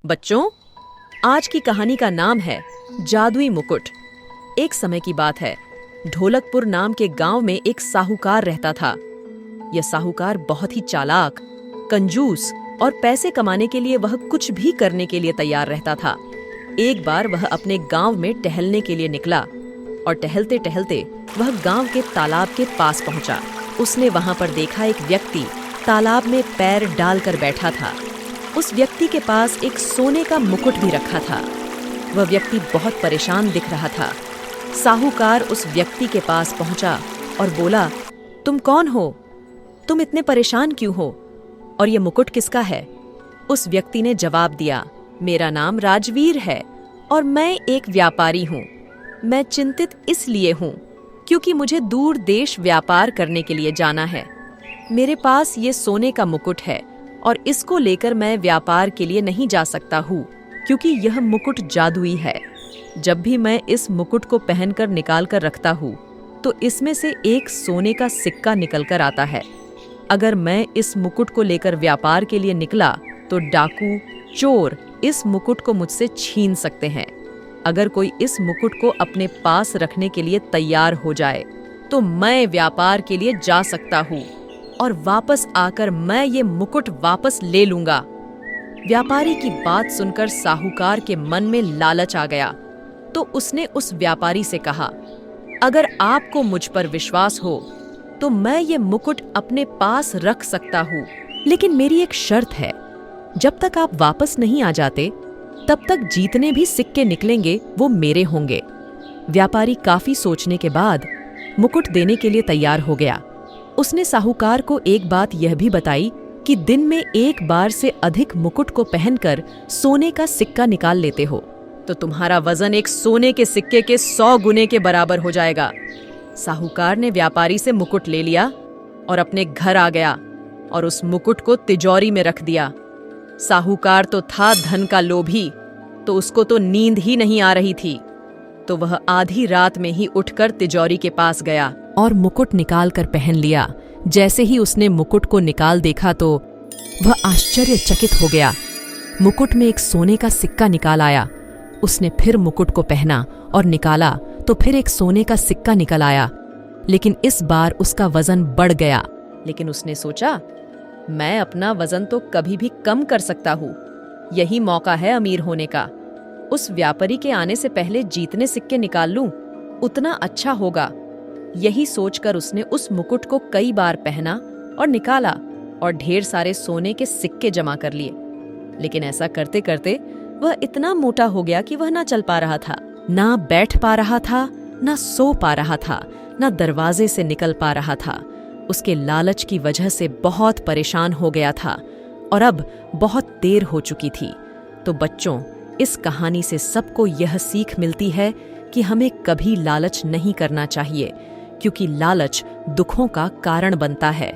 बच्चों, आज की कहानी का नाम है जादुई मुकुट। एक समय की बात है, ढोलकपुर नाम के गांव में एक साहूकार रहता था। यह साहूकार बहुत ही चालाक, कंजूस और पैसे कमाने के लिए वह कुछ भी करने के लिए तैयार रहता था। एक बार वह अपने गांव में टहलने के लिए निकला और टहलते टहलते वह गांव के तालाब के पास पहुंचा। उसने वहां पर देखा एक व्यक्ति तालाब में पैर डालकर बैठा था। उस व्यक्ति के पास एक सोने का मुकुट भी रखा था। वह व्यक्ति बहुत परेशान दिख रहा था। साहूकार उस व्यक्ति के पास पहुंचा और बोला, तुम कौन हो? तुम इतने परेशान क्यों हो? और ये मुकुट किसका है? उस व्यक्ति ने जवाब दिया, मेरा नाम राजवीर है और मैं एक व्यापारी हूँ। मैं चिंतित इसलिए हूँ क्योंकि मुझे दूर देश व्यापार करने के लिए जाना है। मेरे पास ये सोने का मुकुट है और इसको लेकर मैं व्यापार के लिए नहीं जा सकता हूँ क्योंकि यह मुकुट जादुई है। जब भी मैं इस मुकुट को पहनकर निकाल कर रखता हूँ तो इसमें से एक सोने का सिक्का निकल कर आता है। अगर मैं इस मुकुट को लेकर व्यापार के लिए निकला तो डाकू, चोर इस मुकुट को मुझसे छीन सकते हैं। अगर कोई इस मुकुट को अपने पास रखने के लिए तैयार हो जाए तो मैं व्यापार के लिए जा सकता हूँ और वापस आकर मैं ये मुकुट वापस ले लूंगा। व्यापारी की बात सुनकर साहूकार के मन में लालच आ गया, तो उसने उस व्यापारी से कहा, अगर आपको मुझ पर विश्वास हो तो मैं ये मुकुट अपने पास रख सकता हूँ, लेकिन मेरी एक शर्त है। जब तक आप वापस नहीं आ जाते तब तक जितने भी सिक्के निकलेंगे वो मेरे होंगे। व्यापारी काफी सोचने के बाद मुकुट देने के लिए तैयार हो गया। उसने साहूकार को एक बात यह भी बताई कि दिन में एक बार से अधिक मुकुट को पहनकर सोने का सिक्का निकाल लेते हो तो तुम्हारा वजन एक सोने के सिक्के के 100 गुने के बराबर हो जाएगा। साहूकार ने व्यापारी से मुकुट ले लिया और अपने घर आ गया और उस मुकुट को तिजोरी में रख दिया। साहूकार तो था धन का लोभी, तो उसको तो नींद ही नहीं आ रही थी, तो वह आधी रात में ही उठकर तिजोरी के पास गया और मुकुट निकाल कर पहन लिया। जैसे ही उसने मुकुट को निकाल देखा तो वह आश्चर्यचकित हो गया। मुकुट में एक सोने का सिक्का निकाल आया। उसने फिर मुकुट को पहना और निकाला तो फिर एक सोने का सिक्का निकल आया, लेकिन इस बार उसका वजन बढ़ गया। लेकिन उसने सोचा, मैं अपना वजन तो कभी भी कम कर सकता हूँ, यही मौका है अमीर होने का। उस व्यापारी के आने से पहले जितने सिक्के निकाल लूं उतना अच्छा होगा। यही सोचकर उसने उस मुकुट को कई बार पहना और निकाला और ढेर सारे सोने के सिक्के जमा कर लिए। लेकिन ऐसा करते करते वह इतना मोटा हो गया कि वह ना चल पा रहा था, ना बैठ पा रहा था, ना सो पा रहा था, ना दरवाजे से निकल पा रहा था। उसके लालच की वजह से बहुत परेशान हो गया था और अब बहुत देर हो चुकी थी। तो बच्चों, इस कहानी से सबको यह सीख मिलती है कि हमें कभी लालच नहीं करना चाहिए, क्योंकि लालच दुखों का कारण बनता है।